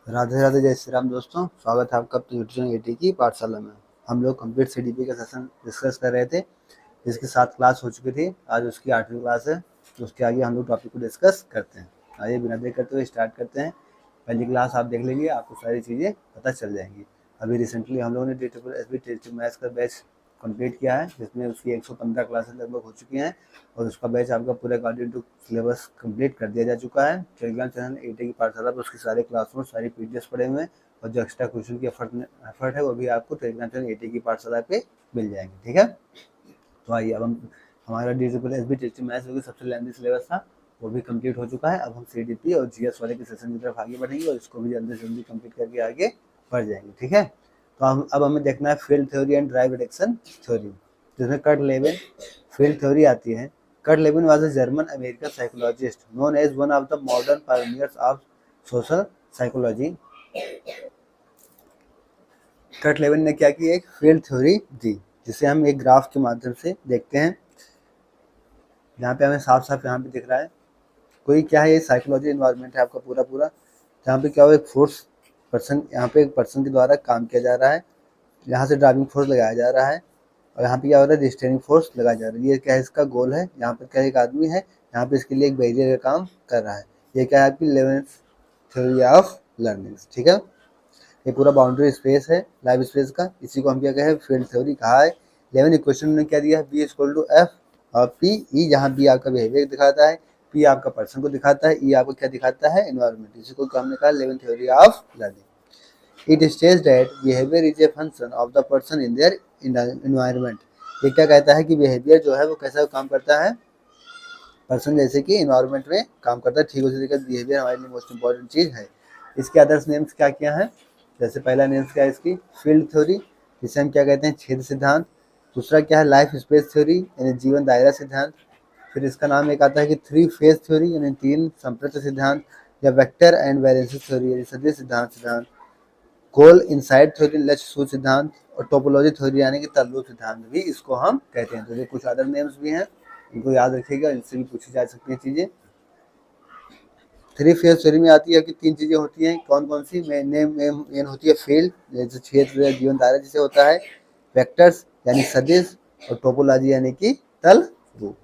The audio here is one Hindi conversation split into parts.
राधे राधे, जय श्री राम दोस्तों। स्वागत है आपका ट्यूशन एटी की पाठशाला में। हम लोग कंप्लीट सीडीपी का सेशन डिस्कस कर रहे थे, जिसकी 7 क्लास हो चुकी थी। आज उसकी 8वीं क्लास है, तो उसके आगे हम लोग टॉपिक को डिस्कस करते हैं। आइए बिना देर करते हुए स्टार्ट करते हैं। पहली क्लास आप देख लेंगे, आपको सारी चीज़ें पता चल जाएंगी। अभी रिसेंटली हम लोगों ने टेस्ट मैथ्स का बैच कंप्लीट किया है, जिसमें उसकी 115 क्लासेस लगभग हो चुकी हैं, और उसका बैच आपका पूरे अकॉर्डिंग टू सिलेबस कंप्लीट कर दिया जा चुका है। टेलीग्राम चैनल एटी की पाठशाला पर उसकी सारे क्लासरूम, सारी पीडीएफ पड़े हुए हैं, और जो एक्स्ट्रा क्वेश्चन की एफर्ट है वो भी आपको टेलीग्राम चैनल एटी की पाठशाला पे मिल जाएंगे। ठीक है, तो आइए अब हम हमारा टेस्ट मैथ्स जो कि सबसे लेंथी सिलेबस था वो भी कंप्लीट हो चुका है। अब हम सीडीपी और जीएस वाले के सेशन की तरफ आगे बढ़ेंगे, और इसको भी जल्दी से जल्दी कंप्लीट करके आगे बढ़ जाएंगे। ठीक है, तो अब हमें देखना है field theory and drive reduction theory, जिसमें कर्ट लेविन फील्ड थ्योरी आती है। Kurt Lewin was a German American psychologist known as one of the modern pioneers of social psychology. Kurt Lewin ने क्या की, एक फील्ड थ्योरी दी, जिसे हम एक ग्राफ के माध्यम से देखते हैं। यहाँ पे हमें साफ साफ यहाँ पे दिख रहा है कोई क्या है, ये साइकोलॉजी इन्वायरमेंट है आपका पूरा पूरा, जहाँ पे क्या हो, एक फोर्स पर्सन, यहाँ पे एक पर्सन के द्वारा काम किया जा रहा है। यहाँ से ड्राइविंग फोर्स लगाया जा रहा है, और यहाँ पे क्या हो रहा है, रिस्ट्रेनिंग फोर्स लगाया जा रहा है। ये क्या है, इसका गोल है। यहाँ पे क्या एक आदमी है, यहाँ पे इसके लिए एक बैरियर का काम कर रहा है। ये क्या है, आपकी 11th थ्योरी ऑफ लर्निंग। ठीक है, ये पूरा बाउंड्री स्पेस है लाइव स्पेस का, इसी को हम क्या कहें, फील्ड थ्योरी कहा है। 11 इक्वेशन ने क्या दिया है, बी इक्वल टू एफ और पी ई, जहाँ बी आपका बिहेवियर दिखाता है, पी आपका पर्सन को दिखाता है, ई आपको क्या दिखाता है, एनवायरनमेंट। इसी को हमने कहा 11th theory of learning. It stage that behaviour is a function of the person in their environment. ये क्या कहता है कि बिहेवियर जो है वो कैसा काम करता है, पर्सन जैसे कि एनवायरनमेंट में काम करता है। ठीक उसी तरीके से बिहेवियर हमारे लिए मोस्ट इंपॉर्टेंट चीज़ है। इसके अदर्स नेम्स क्या क्या है, जैसे पहला नेम्स क्या है इसकी, फील्ड थ्योरी, जिसे हम क्या कहते हैं, छेद सिद्धांत। दूसरा क्या है, लाइफ स्पेस थ्योरी, यानी जीवन दायरा सिद्धांत। फिर इसका नाम एक आता है कि 3 फेज थ्योरी, यानी 3 संप्रत सिद्धांत, या वेक्टर एंड वेरिएंस थ्योरी, यानी सदिश सिद्धांत। गोल इनसाइड थ्योरी, लक्ष्य सूच सिद्धांत। और टोपोलॉजी थ्योरी यानी कि तल्लुक सिद्धांत भी इसको हम कहते हैं। तो ये कुछ अदर नेम्स भी हैं, इनको याद रखिएगा, इनसे भी पूछी जा सकती हैं चीज़ें। 3 फेज थ्योरी में आती है कि 3 चीज़ें होती हैं, कौन कौन सी, मेन होती है फील्ड, जैसे क्षेत्र जीवन धारा जिसे होता है, वेक्टर्स यानी सदिश, और टोपोलॉजी यानी कि तल रूप।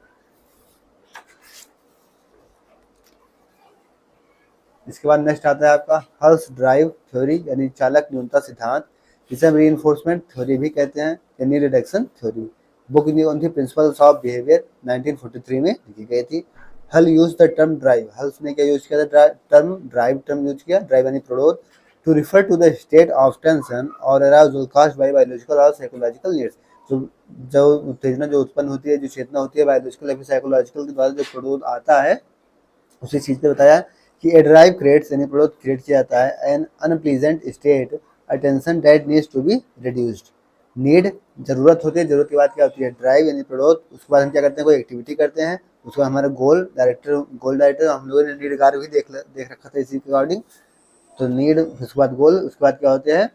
इसके बाद नेक्स्ट आता है आपका हल्स ड्राइव थ्योरी, यानी चालक न्यूनता सिद्धांत, जिसे हम रीइंफोर्समेंट थ्योरी भी कहते हैं, यानी रिडक्शन थ्योरी। बुक कौन थी, प्रिंसिपल्स ऑफ बिहेवियर, 1943 में लिखी गई थी। हल use the term drive, hulls ने क्या यूज किया था, टर्म यूज किया, ड्राइव यानी प्रोडोज, to refer to the state of tension और अराउजल कॉज्ड बाय बायोलॉजिकल और साइकोलॉजिकल नीड्स। जो उत्तेजना जो उत्पन्न होती है, जो चेतना होती है, बायोलॉजिकल या फिर साइकोलॉजिकल के द्वारा जो प्रोडोज आता है, उसी चीज़ पे बताया कि ए ड्राइव क्रिएट्स, यानी प्रोडक्ट क्रिएट किया जाता है, an unpleasant state attention that needs to be reduced. Need जरूरत होती है, जरूरत की बात क्या होती है, ड्राइव यानी प्रोडक्ट। उसके बाद हम क्या करते हैं, कोई एक्टिविटी करते हैं, उसके बाद हमारा गोल डायरेक्टर हम लोगों ने नीड कार्य भी देख रखा था इसी के अकॉर्डिंग। तो नीड, उसके बाद गोल, उसके बाद क्या होते हैं,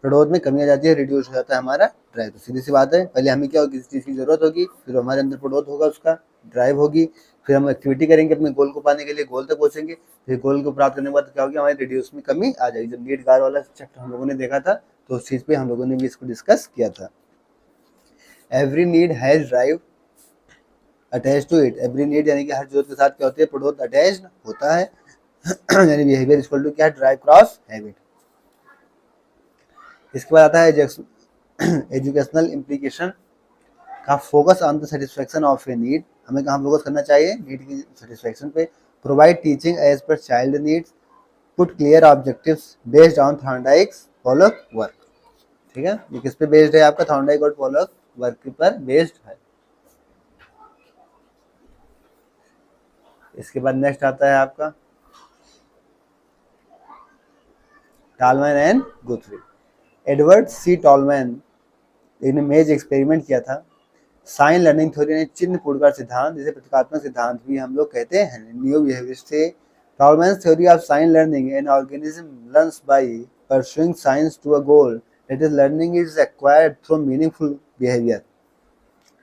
प्रोडक्ट में कमी आ जाती है, रिड्यूस हो जाता है हमारा ड्राइव। तो सीधी सी बात है, पहले हमें क्या होगी, किसी चीज़ की जरूरत होगी, फिर हमारे अंदर प्रोडक्ट होगा, उसका ड्राइव होगी, फिर हम एक्टिविटी करेंगे अपने गोल को पाने के लिए, गोल तक पहुंचेंगे, फिर गोल को प्राप्त करने के बाद क्या होगी, हमारे रिड्यूस में कमी आ जाएगी। जब नीड कार्य वाला चैप्टर हम लोगों ने देखा था, तो उस चीज़ पे हम लोगों ने भी इसको डिस्कस किया था। Every need has drive attach to it, every need यानी कि हर जरूरत के साथ क्या होती है, प्रोडक्ट अटैच होता है। यानी बिहेवियर इक्वल टू क्या है, ड्राइव क्रॉस हैबिट। इसके बाद आता है एजुकेशनल इम्प्लीकेशन का focus on the satisfaction of a need. हमें कहाँ फोकस करना चाहिए, नीड की सेटिस्फेक्शन पे। Provide teaching as per child needs, put clear objectives based on Thorndike's pollock work. ठीक है, ये किस पे बेस्ड है, आपका थॉर्नडाइक और पोलक वर्क पर बेस्ड है। इसके बाद नेक्स्ट आता है आपका Tolman and Guthrie. Edward C Tolman ने मेज एक्सपेरिमेंट किया था। साइन लर्निंग थ्योरी ने चिन्ह पूर्वकार सिद्धांत, जिसे प्रतीकात्मक सिद्धांत भी हम लोग कहते हैं, न्यू बिहेवियर से। Tolman's theory of sign learning, an organism learns by pursuing signs to a goal, that is learning is acquired through meaningful behaviour.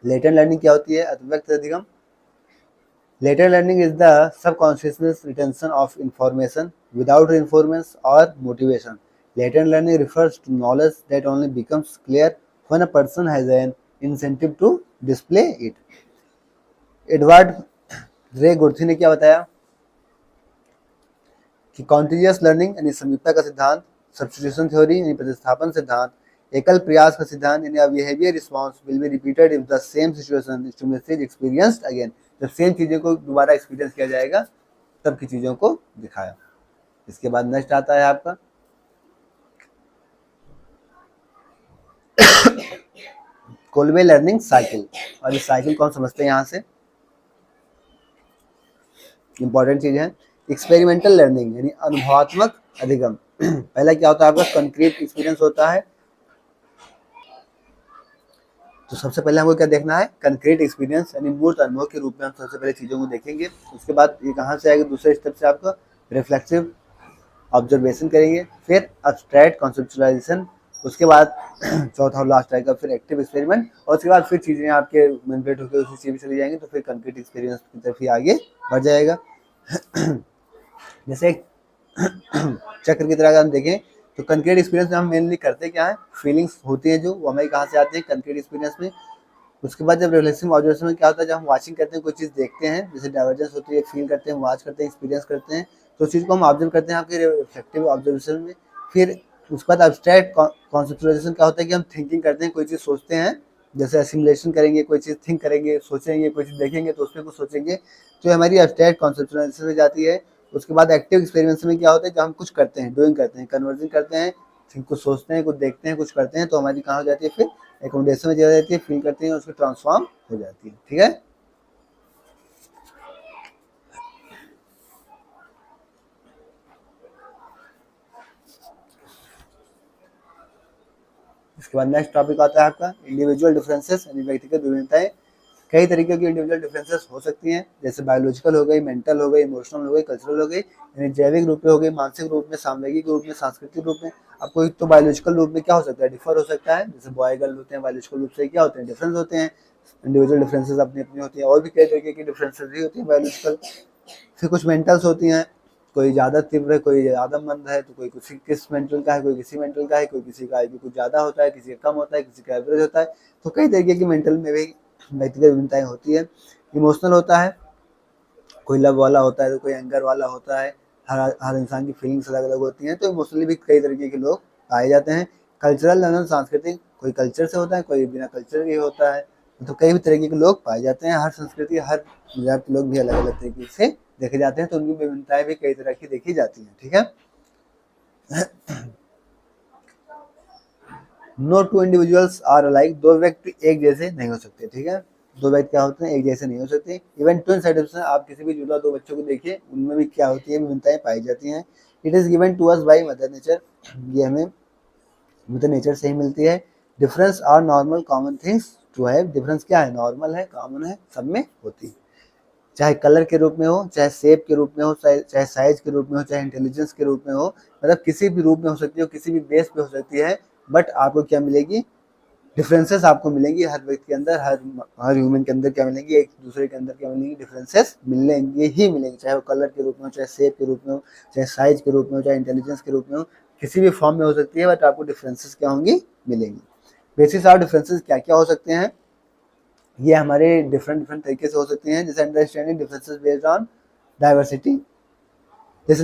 Latent learning क्या होती है, अव्यक्त अधिगम, Later learning is the subconscious retention of information without reinforcement or motivation. Later learning refers to knowledge that only becomes clear when a person has an incentive to display it. Edward रे गुर्थी ने क्या बताया कि कॉन्टिन्यूअस लर्निंग यानी संयुक्ता का सिद्धांत, सब्स्टिट्यूशन थ्योरी यानी प्रतिस्थापन सिद्धांत, एकल प्रयास का सिद्धांत यानी behaviour response will be repeated if the same situation stimulus is experienced again. जब सेम चीज़ों को दोबारा एक्सपीरियंस किया जाएगा तब की चीज़ों को दिखाया। इसके बाद नेक्स्ट आता है आपका कोलवे लर्निंग साइकिल। और इस साइकिल को हम समझते हैं यहाँ से, इंपॉर्टेंट चीज है एक्सपेरिमेंटल लर्निंग यानी अनुभवात्मक अधिगम। पहला क्या होता है आपका कंक्रीट एक्सपीरियंस होता है। तो सबसे पहले हमको क्या देखना है कंक्रीट एक्सपीरियंस यानी मूर्त अनुभव के रूप में हम सबसे पहले चीज़ों को देखेंगे। उसके बाद ये कहाँ से आएगा दूसरे स्टेप से आपका रिफ्लेक्सिव ऑब्जर्वेशन करेंगे, फिर अब्स्ट्रैक्ट कॉन्सेप्चुअलाइजेशन, उसके बाद चौथा और लास्ट आएगा फिर एक्टिव एक्सपेरिमेंट, और उसके बाद फिर चीज़ें आपके मैनिपुलेट होकर उसी चीज़ में चली जाएंगी तो फिर कंक्रीट एक्सपीरियंस की तरफ ही आगे बढ़ जाएगा। जैसे चक्र की तरह अगर हम देखें तो कंक्रीट एक्सपीरियंस में हम मेनली करते क्या है फीलिंग्स होती है जो वो हमें कहाँ से आती है कंक्रीट एक्सपीरियंस में। उसके बाद जब रिफ्लेक्सिव ऑब्जर्वेशन में क्या होता है जब हम वाचिंग करते हैं कोई चीज़ देखते हैं जैसे डाइवर्जेंस होती है फील करते हैं वॉच करते हैं एक्सपीरियंस करते हैं तो उस चीज़ को हम ऑब्जर्व करते हैं आपके रिफ्लेक्टिव ऑब्जर्वेशन में। फिर उसके बाद अब्स्ट्रैक्ट कॉन्सेप्चुअलाइजेशन क्या होता है कि हम थिंकिंग करते हैं कोई चीज़ सोचते हैं जैसे असिमुलेशन करेंगे कोई चीज़ थिंक करेंगे सोचेंगे कोई चीज़ देखेंगे तो उसमें कुछ सोचेंगे तो हमारी अब्स्ट्रैक्ट कॉन्सेप्चुअलाइजेशन में जाती है। उसके बाद एक्टिव एक्सपेरिमेंट्स में क्या होता है जब हम कुछ करते हैं डूइंग करते हैं कन्वर्जन करते हैं कुछ सोचते हैं कुछ देखते हैं कुछ करते हैं तो हमारी कहाँ हो जाती है फिर एकोमोडेशन में जाती है फील करते हैं उसकी ट्रांसफॉर्म हो जाती है। ठीक है इसके बाद नेक्स्ट टॉपिक आता है आपका इंडिविजुअल डिफरेंसेस यानी व्यक्तिगत विभिन्नताएं। कई तरीके की इंडिविजुअल डिफरेंसेस हो सकती हैं जैसे बायोलॉजिकल हो गई मेंटल हो गई इमोशनल हो गई कल्चरल हो गई यानी जैविक रूप में हो गई मानसिक रूप में सामवेगिक रूप में सांस्कृतिक रूप में। अब कोई तो बायोलॉजिकल रूप में क्या हो सकता है डिफर हो सकता है जैसे बॉय गर्ल होते हैं बायोलॉजिकल रूप से क्या होते हैं डिफरेंस होते हैं इंडिविजुअल डिफरेंसेस अपनी अपनी होती हैं और भी कई तरीके की डिफरेंसेस भी होती हैं बायोलॉजिकल। फिर कुछ मेंटल्स होती हैं कोई ज़्यादा तीव्र है कोई ज़्यादा मंद है तो कोई किसी किस मेंटल का है कोई किसी मेंटल का है कोई किसी का IQ कुछ ज़्यादा होता है किसी का कम होता है किसी का एवरेज होता है तो कई तरीके की मेंटल में भी व्यक्तिगत विभिन्नताएं होती है। इमोशनल होता है कोई लव वाला होता है तो कोई एंगर वाला होता है हर इंसान की फीलिंग्स अलग अलग होती हैं तो इमोशनली भी कई तरीके के लोग पाए जाते हैं। कल्चरल यानी सांस्कृतिक कोई कल्चर से होता है कोई बिना कल्चर के होता है तो कई भी तरीके के लोग पाए जाते हैं। हर संस्कृति हर मजाक के लोग भी अलग अलग तरीके से देखे जाते हैं तो उनकी विभिन्नताएं भी कई तरह की देखी जाती हैं। ठीक है no two individuals are alike दो व्यक्ति एक जैसे नहीं हो सकते। ठीक है दो व्यक्ति क्या होते हैं एक जैसे नहीं हो सकते। इवन ट्विन साइड्स आप किसी भी जुड़वा दो बच्चों को देखिए उनमें भी क्या होती है विभिन्नताएं पाई जाती हैं। It is given to us by Mother Nature ये हमें मदर नेचर से ही मिलती है। Difference are normal common things to have difference क्या है नॉर्मल है कॉमन है सब में होती है चाहे कलर के रूप में हो चाहे शेप के रूप में हो चाहे साइज के रूप में हो चाहे इंटेलिजेंस के रूप में हो मतलब किसी भी रूप में हो सकती है किसी भी बेस पे हो सकती है बट आपको क्या मिलेगी डिफरेंसेस आपको मिलेंगी हर व्यक्ति के अंदर हर ह्यूमन के अंदर क्या मिलेंगी एक दूसरे के अंदर क्या मिलेंगी डिफरेंसेस मिलेंगे ही मिलेंगे चाहे वो कलर के रूप में हो चाहे शेप के रूप में हो चाहे साइज के रूप में हो चाहे इंटेलिजेंस के रूप में हो किसी भी फॉर्म में हो सकती है बट आपको डिफरेंसेस क्या होंगी मिलेंगी। बेसिस ऑफ डिफरेंसेस क्या क्या हो सकते हैं ये हमारे डिफरेंट तरीके से हो सकते हैं जैसे understanding differences based on diversity जैसे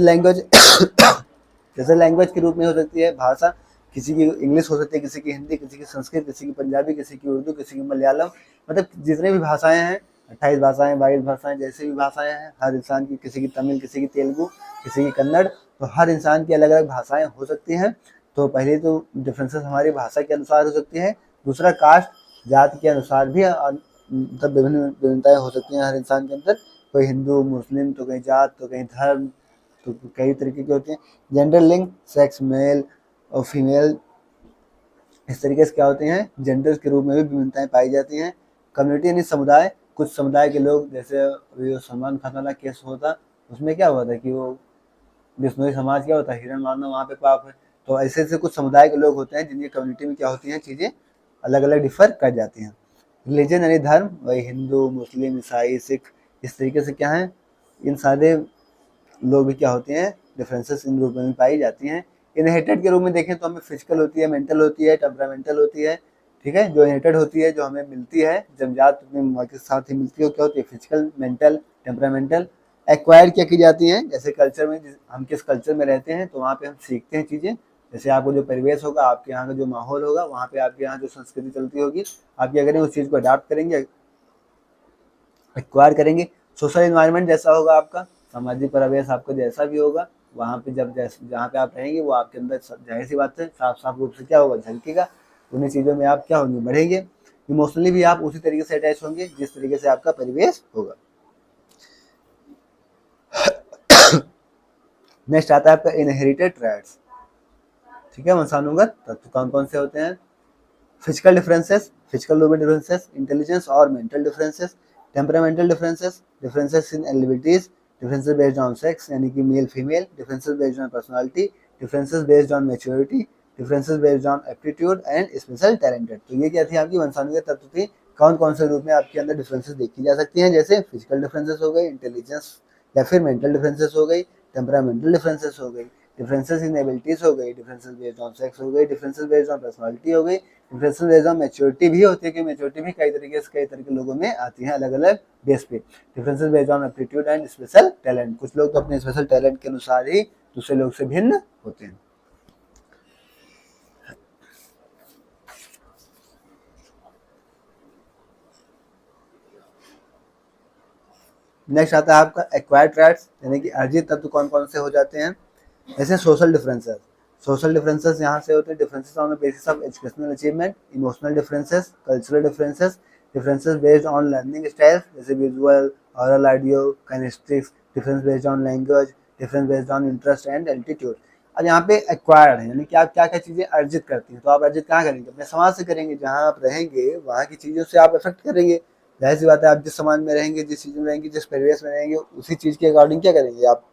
लैंग्वेज के रूप में हो सकती है भाषा किसी की इंग्लिश हो सकती है किसी की हिंदी किसी की संस्कृत किसी की पंजाबी किसी की उर्दू किसी की मलयालम मतलब जितने भी भाषाएं हैं 28 भाषाएं 22 भाषाएं जैसे भी भाषाएं हैं हर इंसान की किसी की तमिल किसी की तेलुगु किसी की कन्नड़ तो हर इंसान की अलग अलग भाषाएं हो सकती हैं। तो पहले तो डिफरेंसेस हमारी भाषा के अनुसार हो सकती है दूसरा कास्ट जाति के अनुसार भी मतलब विभिन्न विभिन्नताएं हो सकती हैं हर इंसान के अंदर कोई हिंदू मुस्लिम तो कहीं जात तो कहीं धर्म तो कई तरीके के होते हैं। जेंडर लिंग सेक्स मेल और फीमेल इस तरीके से क्या होते हैं जेंडर्स के रूप में भी विभिन्नताएं पाई जाती हैं। कम्युनिटी यानी समुदाय कुछ समुदाय के लोग जैसे अभी सलमान खान वाला केस होता उसमें क्या हुआ था कि वो बिश्नोई समाज क्या होता है हिरण मारना वहाँ पे पाप है तो ऐसे ऐसे कुछ समुदाय के लोग होते हैं जिनकी कम्युनिटी में क्या होती हैं चीज़ें अलग अलग डिफर कर जाती हैं। रिलीजन यानी धर्म वही हिंदू मुस्लिम ईसाई सिख इस तरीके से क्या है, इन सारे लोग भी क्या होते हैं, डिफरेंसेस इन ग्रुप में पाई जाती हैं। इनहेरिटेड के रूप में देखें तो हमें फिजिकल होती है, मेंटल होती है, टेम्परामेंटल होती है, ठीक है। जो इनहेरिटेड होती है, जो हमें मिलती है जन्मजात अपने माँ के साथ ही मिलती है, वो क्या होती है, फिजिकल, मेंटल, टेम्परामेंटल। एक्वायर्ड क्या की जाती हैं, जैसे कल्चर में, हम किस कल्चर में रहते हैं तो वहाँ पे हम सीखते हैं चीज़ें। जैसे आपको जो परिवेश होगा, आपके यहाँ का जो माहौल होगा, वहाँ पे आपके यहाँ जो संस्कृति चलती होगी, आप क्या करेंगे, उस चीज़ को अडाप्ट करेंगे, एक्वायर करेंगे। सोशल इन्वायरमेंट जैसा होगा आपका, सामाजिक परिवेश आपका जैसा भी होगा, वहाँ पे जब जहाँ पे आप रहेंगे वो आपके अंदर जाहिर सी बात है साफ साफ रूप से क्या होगा, झलकेगा। उन्हीं चीज़ों में आप क्या होंगे, बढ़ेंगे। इमोशनली भी आप उसी तरीके से अटैच होंगे जिस तरीके से आपका परिवेश होगा। नेक्स्ट आता है आपका इनहेरिटेड ट्रेड्स, ठीक है। वंशानुगत तत्व कौन कौन से होते हैं, फिजिकल डिफरेंसेस, फिजिकल रूप में डिफरेंसेस, इंटेलिजेंस और mental differences, temperamental differences, differences in abilities, differences based on sex यानी कि male female, differences based on personality, differences based on maturity, differences based on aptitude and special talented. तो ये क्या थी, आपकी वंशानुगत तत्व थी। कौन कौन से रूप में आपके अंदर डिफरेंसेस देखी जा सकती हैं, जैसे फिजिकल डिफरेंसेस हो गई, इंटेलिजेंस या फिर मेंटल डिफरेंसेस हो गई, टेम्परामेंटल डिफरेंसेस हो गई, डिफरेंसेस इन एबिलिटीज हो गई, डिफरेंसेस बेस्ड ऑन सेक्स हो गई, डिफरेंसेस बेस्ड ऑन पर्सनालिटी हो गई, डिफरेंसेस बेस्ड ऑन मैच्योरिटी भी होती है कि मैच्योरिटी भी कई तरीके से कई तरह के लोगों में आती है अलग अलग बेस पे। Differences based on aptitude and special talent, कुछ लोग तो अपने स्पेशल टैलेंट के अनुसार ही दूसरे लोग से भिन्न होते हैं। नेक्स्ट आता है आपका एक्वायर्ड ट्रेड्स, यानी कि अर्जित तत्व कौन कौन से हो जाते हैं, जैसे सोशल डिफरेंसेस। सोशल डिफरेंसेस यहाँ से होते हैं, differences on the basis of educational achievement, emotional differences, cultural differences, differences based on learning styles, जैसे visual, aural, audio, kinesthetics, difference based on language, difference based on interest and altitude. अब यहाँ पे एक्वायर्ड है, यानी कि आप क्या क्या चीज़ें अर्जित करती हैं, तो आप अर्जित कहाँ करेंगे, अपने समाज से करेंगे। जहाँ आप रहेंगे वहाँ की चीज़ों से आप इफेक्ट करेंगे। जाहिर सी बात है, आप जिस समाज में रहेंगे, जिस चीज़ में रहेंगे, जिस परिवेश में रहेंगे, उसी चीज़ के अकॉर्डिंग क्या करेंगे, आप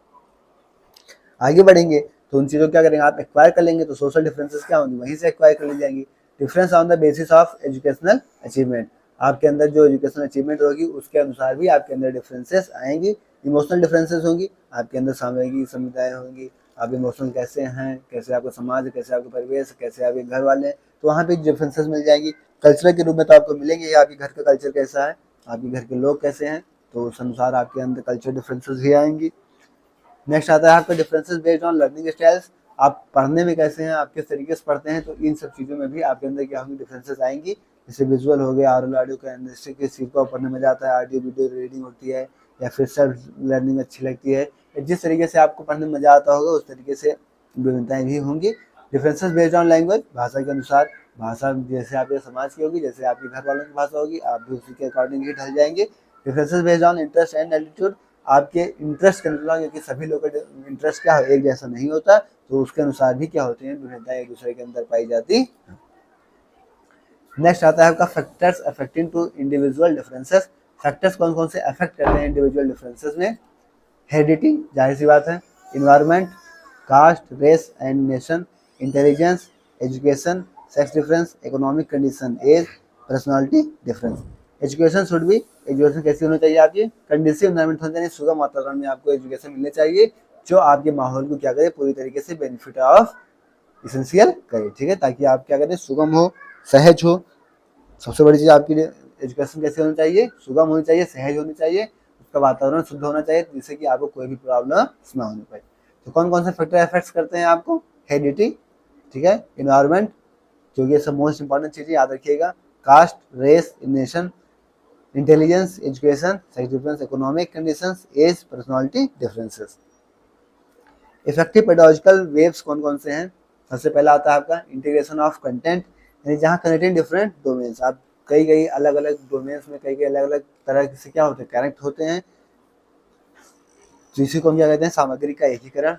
आगे बढ़ेंगे। तो उन चीज़ों को क्या करेंगे, आप एक्वायर कर लेंगे। तो सोशल डिफरेंसेस क्या होंगी, वहीं से एक्वायर कर ली जाएंगी। Difference on the basis of educational achievement, आपके अंदर जो एजुकेशनल अचीवमेंट होगी उसके अनुसार भी आपके अंदर डिफरेंसेस आएंगी। इमोशनल डिफरेंसेस होंगी, आपके अंदर सामाजिक समुदाय होंगी, आप इमोशनल कैसे हैं, कैसे आपका समाज, कैसे आपका परिवेश, कैसे आपके घर वाले हैं, तो वहाँ पे डिफरेंसेस मिल जाएंगी। कल्चरल के रूप में तो आपको मिलेंगे, आपके घर का कल्चर कैसा है, आपके घर के लोग कैसे हैं, तो उस अनुसार आपके अंदर कल्चर डिफरेंसेस भी आएंगी। नेक्स्ट आता है आपका differences based on learning styles, आप पढ़ने में कैसे हैं, आप किस तरीके से पढ़ते हैं, तो इन सब चीज़ों में भी आपके अंदर क्या होंगी, डिफरेंसेस आएंगी। जैसे विजुअल हो गया, ऑरल, ऑडियो, काइनेस्टिक, किस चीज़ को पढ़ने में जाता है, ऑडियो वीडियो रीडिंग होती है, या फिर सेल्फ लर्निंग अच्छी लगती है, जिस तरीके से आपको पढ़ने में मजा आता होगा उस तरीके से विभिन्नताएं भी होंगी। डिफरेंसेस बेस्ड ऑन लैंग्वेज, भाषा के अनुसार, भाषा जैसे आपके समाज की होगी, जैसे आपके घर वालों की भाषा होगी, आप भी उसी के अकॉर्डिंग ही ढल जाएंगे। Differences based on interest and altitude, आपके इंटरेस्ट के अनुसार, क्योंकि सभी लोगों का इंटरेस्ट क्या है, एक जैसा नहीं होता, तो उसके अनुसार भी क्या होती है, विभिन्नताएं एक दूसरे के अंदर पाई जाती। नेक्स्ट आता है आपका factors affecting to individual differences, factors कौन कौन से अफेक्ट करते हैं इंडिविजुअल डिफरेंसेस में। हेरिडिटी, जाहिर सी बात है, environment, caste, race and nation, intelligence, education, sex difference, economic condition, age, personality difference. Education should भी, एजुकेशन कैसी होनी चाहिए आपकी, कंडीसिव एनवायरमेंट होना चाहिए, सुगम वातावरण में आपको एजुकेशन मिलनी चाहिए, जो आपके माहौल को क्या करे, पूरी तरीके से बेनिफिट ऑफ इसेंशियल करे, ठीक है, ताकि आप क्या करें, सुगम हो, सहज हो। सबसे बड़ी चीज़ आपकी एजुकेशन कैसे होनी चाहिए, सुगम होनी चाहिए, सहज होनी चाहिए, उसका वातावरण शुद्ध होना चाहिए, जिससे कि आपको कोई भी प्रॉब्लम ना होने पाए। तो कौन कौन से फैक्टर इफेक्ट्स करते हैं आपको, हेरिडिटी, ठीक है, इन्वायरमेंट, जो ये सब मोस्ट इंपॉर्टेंट चीज़ें याद रखिएगा, caste, race, nation, intelligence, education, sex difference, economic conditions, age, personality differences. Effective pedagogical waves कौन कौन से हैं, सबसे पहला आता है आपका इंटीग्रेशन ऑफ कंटेंट, यानी जहाँ कनेक्टिंग डिफरेंट डोमेन्स, आप कई कई अलग अलग डोमेन्स में कई कई अलग अलग तरह से क्या होते हैं, कनेक्ट होते हैं, तो इसी को हम क्या कहते हैं, सामग्री का एकीकरण।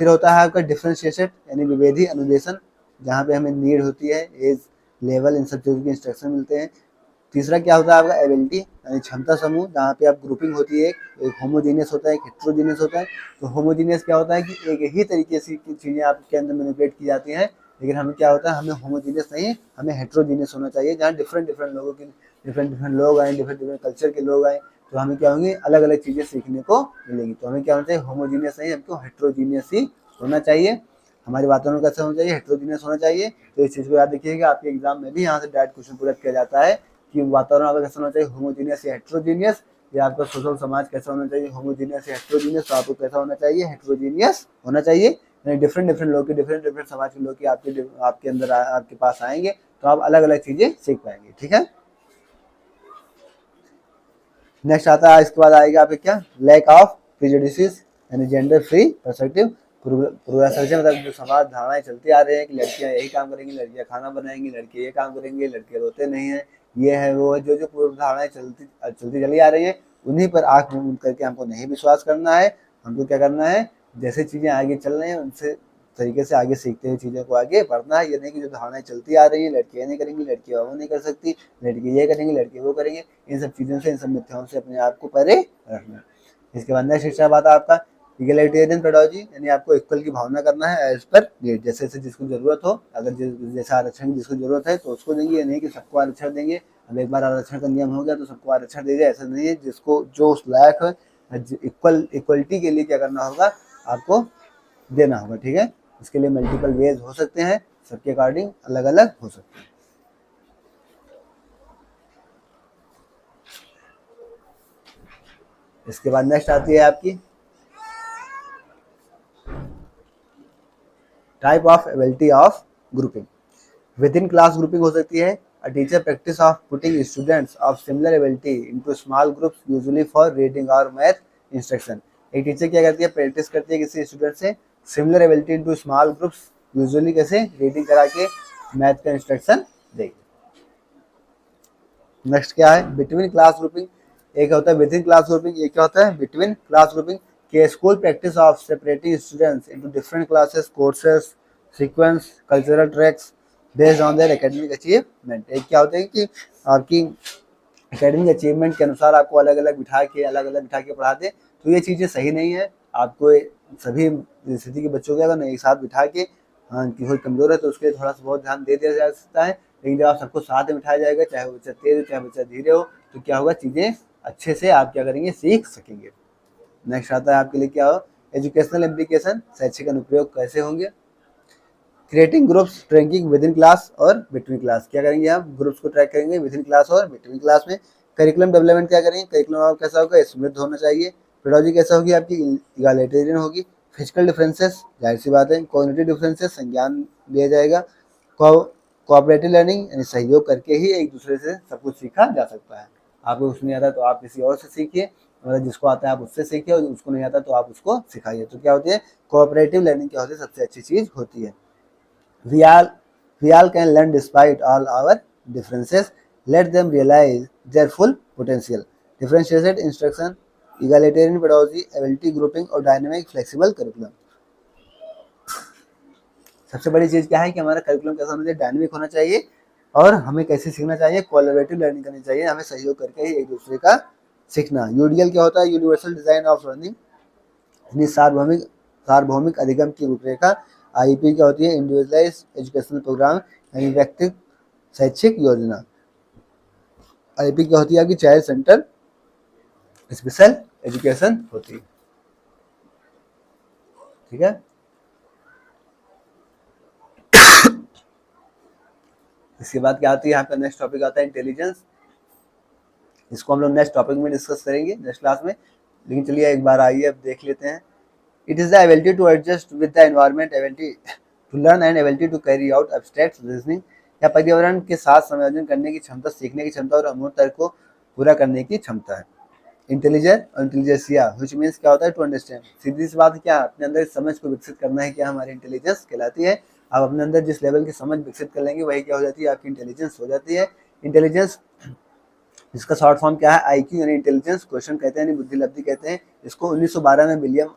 फिर होता है आपका डिफरेंशिएशन, यानी विभेदी अनुदेशन, जहाँ पे हमें नीड होती है, एज, लेवल, इन सब चीज़ों के इंस्ट्रक्शन मिलते हैं। तीसरा क्या होता है आपका एबिलिटी, यानी क्षमता समूह, जहाँ पे आप ग्रुपिंग होती है, एक होमोजीनियस होता है, एक हेट्रोजीनियस होता है। तो होमोजीनियस क्या होता है कि एक ही तरीके से चीज़ें आपके अंदर मैनिपुलेट की जाती हैं, लेकिन हमें क्या होता है, हमें होमोजीनियस नहीं, हमें हेट्रोजीनियस होना चाहिए, जहाँ डिफरेंट डिफरेंट लोगों के डिफरेंट डिफरेंट लोग आए, डिफरेंट डिफरेंट कल्चर के लोग आए, तो हमें क्या होंगे, अलग अलग चीज़ें सीखने को मिलेंगी। तो हमें क्या होना चाहिए, होमोजीनियस नहीं, हमको हेट्रोजीनियस ही होना चाहिए। हमारे वातावरण कैसा होना चाहिए, हेट्रोजीनियस होना चाहिए। तो इस चीज़ को याद रखिएगा, आपके एग्जाम में भी यहाँ से डायरेक्ट क्वेश्चन पूरा किया जाता है कि वातावरण आपका कैसा होना चाहिए, होमोजीनियस या हेट्रोजीनियस, या आपका सोशल समाज कैसा होना चाहिए, होमोजीनियस या हेट्रोजीनियस। तो आपको कैसा होना चाहिए, हेट्रोजीनियस होना चाहिए। डिफरेंट डिफरेंट लोग के, डिफरेंट डिफरेंट समाज के लोग के आपके अंदर आपके पास आएंगे, तो आप अलग अलग चीज़ें सीख पाएंगे। ठीक है, नेक्स्ट आता है, इसके बाद आएगा आपके क्या, लैक ऑफ प्रेजुडिसेस यानी जेंडर फ्री पर्सपेक्टिव। पूर्वाग्रह मतलब जो समाज धारणाएं चलती आ रही है कि लड़कियां यही काम करेंगी, लड़कियां खाना बनाएंगी, लड़के ये काम करेंगे, लड़के रोते नहीं है, ये है वो है, जो जो पूर्व धारणाएं चलती चलती चली आ रही है, उन्हीं पर आंख मूंद करके हमको नहीं विश्वास करना है। हमको क्या करना है, जैसे चीजें आगे चल रही हैं उनसे तरीके से आगे सीखते हुए चीज़ों को आगे बढ़ना है। ये नहीं कि जो धारणाएं चलती आ रही है, लड़कियां नहीं करेंगी, लड़कियां वो नहीं कर सकती, लड़के ये करेंगे, लड़के वो करेंगे, इन सब चीज़ों से, इन सब मिथ्याओं से अपने आप को परे रखना। इसके बाद नेक्स्ट शिक्षा बात आपका इगलिटेरियन पेडोलॉजी, यानी आपको इक्वल की भावना करना है एज पर नीड, जैसे जैसे जिसको जरूरत हो, अगर जैसा आरक्षण जिसको जरूरत है तो उसको देंगे, ये नहीं कि सबको आरक्षण देंगे। अब एक बार आरक्षण का नियम हो गया तो सबको आरक्षण दे दिया, ऐसा नहीं है। जिसको जो उस लायक है, इक्वलिटी के लिए क्या करना होगा, आपको देना होगा। ठीक है, इसके लिए मल्टीपल वेज हो सकते हैं, सबके अकॉर्डिंग अलग अलग हो सकते हैं। इसके बाद नेक्स्ट आती है आपकी type of ability of grouping. With in class grouping हो सकती है। A teacher practice of putting students of similar ability into small groups usually for reading और मैथ इंस्ट्रक्शन। एक टीचर क्या करती है, प्रैक्टिस करती है किसी स्टूडेंट से similar ability into small groups, usually कैसे, रीडिंग करा के मैथ का इंस्ट्रक्शन देगी। नेक्स्ट क्या है, बिटवीन क्लास ग्रुपिंग। एक होता है विद इन क्लास ग्रुपिंग, एक क्या होता है बिटवीन क्लास ग्रुपिंग। के school practice of separating students into different classes, courses, sequence, cultural tracks based on their academic achievement. एक क्या होता है कि आपकी एकेडमिक अचीवमेंट के अनुसार आपको अलग अलग बिठा के पढ़ा दे, तो ये चीज़ें सही नहीं है। आपको सभी स्थिति के बच्चों को अगर एक साथ बिठा के, हाँ कि कोई कमजोर है तो उसके लिए थोड़ा सा बहुत ध्यान दे दिया जा सकता है, लेकिन जब आप सबको साथ में बिठाया जाएगा, चाहे वो बच्चा तेज हो चाहे बच्चा धीरे हो, तो क्या होगा, चीज़ें अच्छे से आप क्या करेंगे, सीख सकेंगे। नेक्स्ट आता है आपके लिए क्या हो, एजुकेशनल इम्प्लीकेशन, शैक्षिक अनुप्रयोग कैसे होंगे। Creating groups tracking within class और बिटवीन क्लास। क्या करेंगे आप, ग्रुप्स को ट्रैक करेंगे विद इन क्लास और बिटवीन क्लास में। करिकुलम डेवलपमेंट क्या करेंगे, करिकुलम आप कैसा होगा, समृद्ध होना चाहिए। पेडोलॉजी कैसा होगी आपकी, इगलिटेरियन होगी। फिजिकल डिफरेंसेस, जाहिर सी बात है। कॉग्निटिव डिफरेंसेस, संज्ञान दिया जाएगा। कोऑपरेटिव लर्निंग, यानी सहयोग करके ही एक दूसरे से सब कुछ सीखा जा सकता है। आपको कुछ नहीं आता तो आप किसी और से सीखिए, मतलब जिसको आता है आप उससे सीखिए, और उसको नहीं आता तो आप उसको सिखाइए। तो क्या होती है, कोऑपरेटिव लर्निंग क्या होती है, सबसे अच्छी चीज़ होती है। We all can learn despite all our differences. Let them realize their full potential. Differentiated instruction, egalitarian pedagogy, ability grouping और dynamic flexible curriculum. सबसे बड़ी चीज़ क्या है कि हमारा करिकुलम कैसा होना चाहिए, डायनेमिक होना चाहिए, और हमें कैसे सीखना चाहिए, कोलैबोरेटिव लर्निंग करनी चाहिए, हमें सहयोग करके ही एक दूसरे का सीखना। यूडीएल क्या होता है, यूनिवर्सल डिजाइन ऑफ लर्निंग, यानी सार्वभौमिक अधिगम की रूपरेखा। आईपी क्या होती है, इंडिविजुअलाइज एजुकेशनल प्रोग्राम, यानी व्यक्तिगत शैक्षिक योजना। आईपी क्या होती है आपकी, चाइल्ड सेंटर स्पेशल एजुकेशन होती है। ठीक है, इसके बाद क्या आती है आपका नेक्स्ट टॉपिक आता है इंटेलिजेंस। इसको हम लोग नेक्स्ट टॉपिक में डिस्कस करेंगे नेक्स्ट क्लास में, लेकिन चलिए एक बार आइए अब देख लेते हैं। It is the ability to adjust with the environment, ability to learn and ability to carry out abstract reasoning, या पर्यावरण के साथ संयोजन करने की क्षमता, सीखने की क्षमता और अमूर्त तर्क को पूरा करने की क्षमता है। इंटेलिजेंट और इंटेलिजेंसिया, व्हिच मींस क्या होता है, टू अंडरस्टैंड। सीधी सी बात क्या, अपने अंदर समझ को विकसित करना है, क्या हमारी इंटेलिजेंस कहलाती है। आप अपने अंदर जिस लेवल की समझ विकसित कर लेंगे वही क्या हो जाती है, आपकी इंटेलिजेंस हो जाती है। इंटेलिजेंस इसका शॉर्ट फॉर्म क्या है, आईक्यू यानी इंटेलिजेंस क्वेश्चन कहते हैं, यानी बुद्धि लब्धि कहते हैं। इसको 1912 में विलियम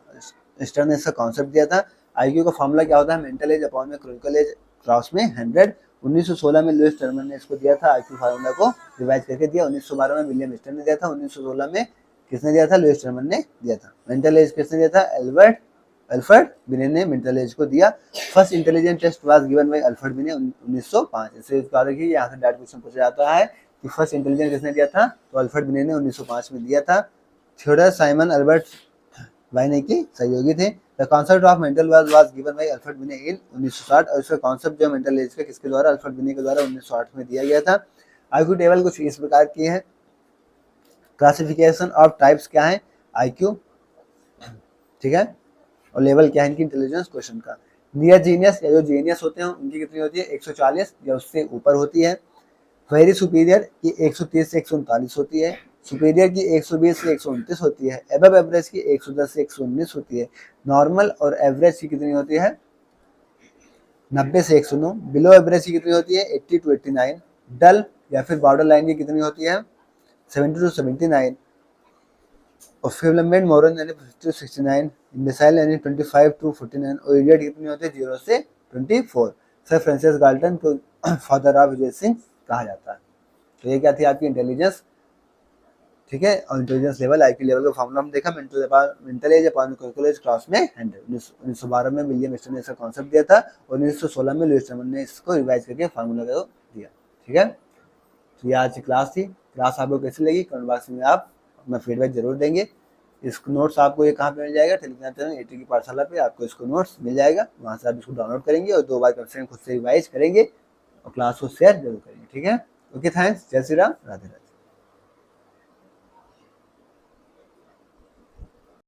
स्टर ने इसका कॉन्सेप्ट दिया था। आईक्यू का फॉर्मूला क्या होता है, मेंटल एज अपॉन में क्रोनिकल एज क्रॉस में 100। 1916 में लुईस टर्मन ने इसको दिया था, आईक्यू फार्मूला को रिवाइज करके दिया। 1912 में विलियम स्टर ने दिया था, 1916 में किसने दिया था, लुईस टर्मन ने दिया था। मेंटल एज किसने दिया था, अल्फ्रेड बिने ने मेंटल एज को दिया। First intelligence test was given by Alfred Binet 1905। इससे यहाँ से डायरेक्ट क्वेश्चन पूछा जाता है कि फर्स्ट इंटेलिजेंस किसने दिया था, तो अल्फ्रेड बिने ने 1905 में दिया था। थियोडर साइमन अल्बर्ट वाइने के सहयोगी थे। The concept of mental was given by Alfred बिने इन 1960 और इसका कॉन्सेप्ट जो मेंटल एज का किसके द्वारा, अल्फ्रेड बिने के द्वारा 1960 में दिया गया था। आईक्यू टेबल कुछ इस प्रकार की है। क्लासिफिकेशन ऑफ टाइप्स क्या है, आईक्यू, ठीक है, और लेवल क्या है इनकी इंटेलिजेंस क्वेश्चन का। नियर जीनियस या जो जीनियस होते हैं उनकी कितनी होती है, 140 या उससे ऊपर होती है। वेरी सुपीरियर की 130 से 139 होती है। सुपीरियर की 120 से 129 होती है। एबव एवरेज की 110 से 119 होती है। नॉर्मल और एवरेज की कितनी होती है, 90 से 109। बिलो एवरेज की कितनी होती है, 80 टू 89। डल या फिर बॉर्डर लाइन की कितनी होती है, 70 टू 79। और फिल्मेंट मोरन यानी 50 टू 69। मिसाइल यानी 25 टू 49। और इडियट कितनी होती है, 0 से 24। सर फ्रांसिस गाल्टन को फादर ऑफ विजय सिंह कहा जाता है। तो ये क्या थी आपकी इंटेलिजेंस, ठीक है। और इंटेलिजेंस लेवल, आईक्यू लेवल का फॉर्मूला हम देखा, mental as upon calculate class में 1912 में विलियम स्टर्न ने इसका कॉन्सेप्ट दिया था और 1916 में लुईस स्टर्न ने इसको रिवाइज करके फार्मूला को दिया, ठीक है। तो ये आज की क्लास थी। क्लास आपको कैसी लगी कमेंट बॉक्स में आप अपना फीडबैक जरूर देंगे। इसको नोट्स आपको ये कहाँ पे मिल जाएगा, टेलीग्राम चैनल एटी की पाठशाला पे आपको इसको नोट्स मिल जाएगा। वहाँ से आप इसको डाउनलोड करेंगे और 2 बार कम से कम खुद से रिवाइज करेंगे और क्लास को शेयर जरूर करेंगे, ठीक है। ओके, थैंक्स, जय श्री राम, राधे राधे।